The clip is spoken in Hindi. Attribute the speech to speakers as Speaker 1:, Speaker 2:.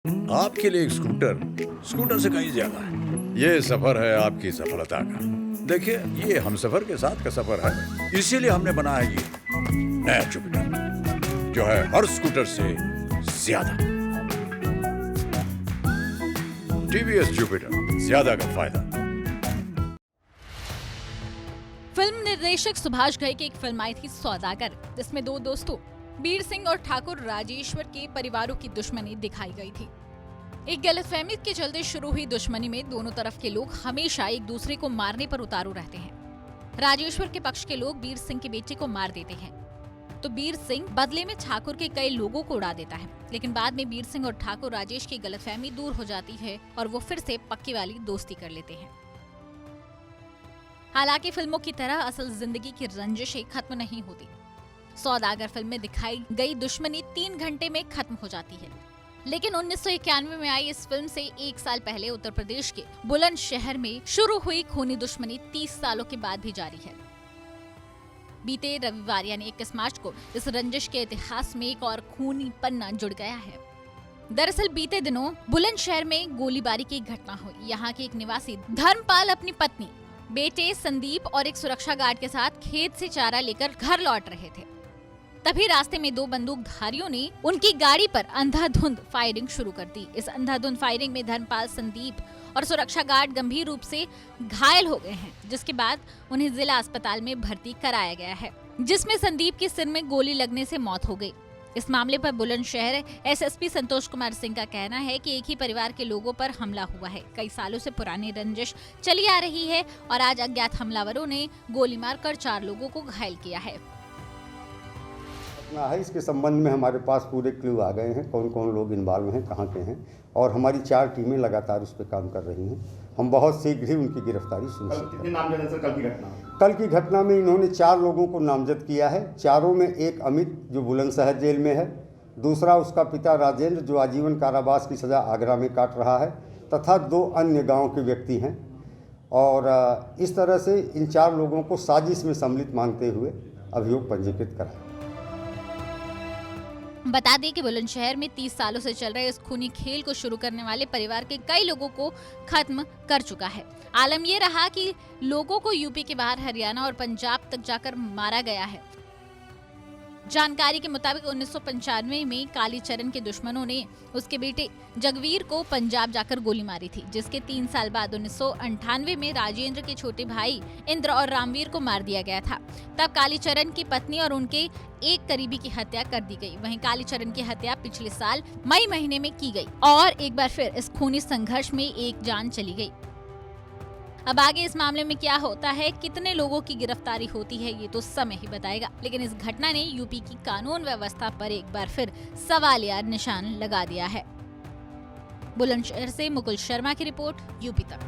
Speaker 1: आपके लिए एक स्कूटर से कहीं ज्यादा है। ये सफर है आपकी सफलता का। देखिए, ये हमसफर के साथ का सफर है, इसीलिए हमने बनाया ये नया जुपिटर, जो है हर स्कूटर से ज्यादा। टीवीएस जुपिटर, ज्यादा का फायदा।
Speaker 2: फिल्म निर्देशक सुभाष घई की एक फिल्म आई थी सौदागर, जिसमें दो दोस्तों बीर सिंह और ठाकुर राजेश्वर के परिवारों की दुश्मनी दिखाई गई थी। एक गलतफहमी के चलते शुरू हुई दुश्मनी में दोनों तरफ के लोग हमेशा एक दूसरे को मारने पर उतारू रहते हैं। राजेश्वर के पक्ष के लोग बीर सिंह के बेटे को मार देते हैं, तो बीर सिंह बदले में ठाकुर के कई लोगों को उड़ा देता है। लेकिन बाद में बीर सिंह और ठाकुर राजेश की गलतफहमी दूर हो जाती है और वो फिर से पक्की वाली दोस्ती कर लेते हैं। हालांकि फिल्मों की तरह असल जिंदगी की रंजिशें खत्म नहीं होती। सौदागर फिल्म में दिखाई गई दुश्मनी 3 घंटे में खत्म हो जाती है, लेकिन 1991 में आई इस फिल्म से 1 साल पहले उत्तर प्रदेश के बुलंदशहर में शुरू हुई खूनी दुश्मनी 30 सालों के बाद भी जारी है। बीते रविवार यानी 21 मार्च को इस रंजिश के इतिहास में एक और खूनी पन्ना जुड़ गया है। दरअसल बीते दिनों बुलंदशहर में गोलीबारी की घटना हुई। यहाँ के एक निवासी धर्मपाल अपनी पत्नी, बेटे संदीप और एक सुरक्षा गार्ड के साथ खेत से चारा लेकर घर लौट रहे थे। तभी रास्ते में 2 बंदूकधारियों ने उनकी गाड़ी पर अंधाधुंध फायरिंग शुरू कर दी। इस अंधाधुंध फायरिंग में धर्मपाल, संदीप और सुरक्षा गार्ड गंभीर रूप से घायल हो गए हैं, जिसके बाद उन्हें जिला अस्पताल में भर्ती कराया गया है, जिसमें संदीप के सिर में गोली लगने से मौत हो गई। इस मामले पर बुलंदशहर एसएसपी संतोष कुमार सिंह का कहना है कि एक ही परिवार के लोगों पर हमला हुआ है। कई सालों से पुरानी रंजिश चली आ रही है और आज अज्ञात हमलावरों ने गोली मारकर 4 लोगों को घायल किया है।
Speaker 3: इसके संबंध में हमारे पास पूरे क्लू आ गए हैं, कौन कौन लोग इन्वॉल्व हैं, कहाँ के हैं, और हमारी 4 टीमें लगातार उस पर काम कर रही हैं। हम बहुत शीघ्र ही उनकी गिरफ्तारी सुनिश्चित करेंगे। कल की घटना में इन्होंने 4 लोगों को नामजद किया है। चारों में एक अमित जो बुलंदशहर जेल में है, दूसरा उसका पिता राजेंद्र जो आजीवन कारावास की सज़ा आगरा में काट रहा है, तथा 2 अन्य गाँव के व्यक्ति हैं। और इस तरह से इन 4 लोगों को साजिश में सम्मिलित मानते हुए अभियोग पंजीकृत कराया।
Speaker 2: बता दें कि बुलंदशहर में 30 सालों से चल रहे इस खूनी खेल को शुरू करने वाले परिवार के कई लोगों को खत्म कर चुका है। आलम ये रहा कि लोगों को यूपी के बाहर हरियाणा और पंजाब तक जाकर मारा गया है। जानकारी के मुताबिक 1995 में कालीचरण के दुश्मनों ने उसके बेटे जगवीर को पंजाब जाकर गोली मारी थी, जिसके 3 साल बाद 1998 में राजेंद्र के छोटे भाई इंद्र और रामवीर को मार दिया गया था। तब कालीचरण की पत्नी और उनके एक करीबी की हत्या कर दी गई। वहीं कालीचरण की हत्या पिछले साल मई महीने में की गई और एक बार फिर इस खूनी संघर्ष में एक जान चली गई। अब आगे इस मामले में क्या होता है, कितने लोगों की गिरफ्तारी होती है, ये तो समय ही बताएगा। लेकिन इस घटना ने यूपी की कानून व्यवस्था पर एक बार फिर सवालिया निशान लगा दिया है। बुलंदशहर से मुकुल शर्मा की रिपोर्ट, यूपी तक।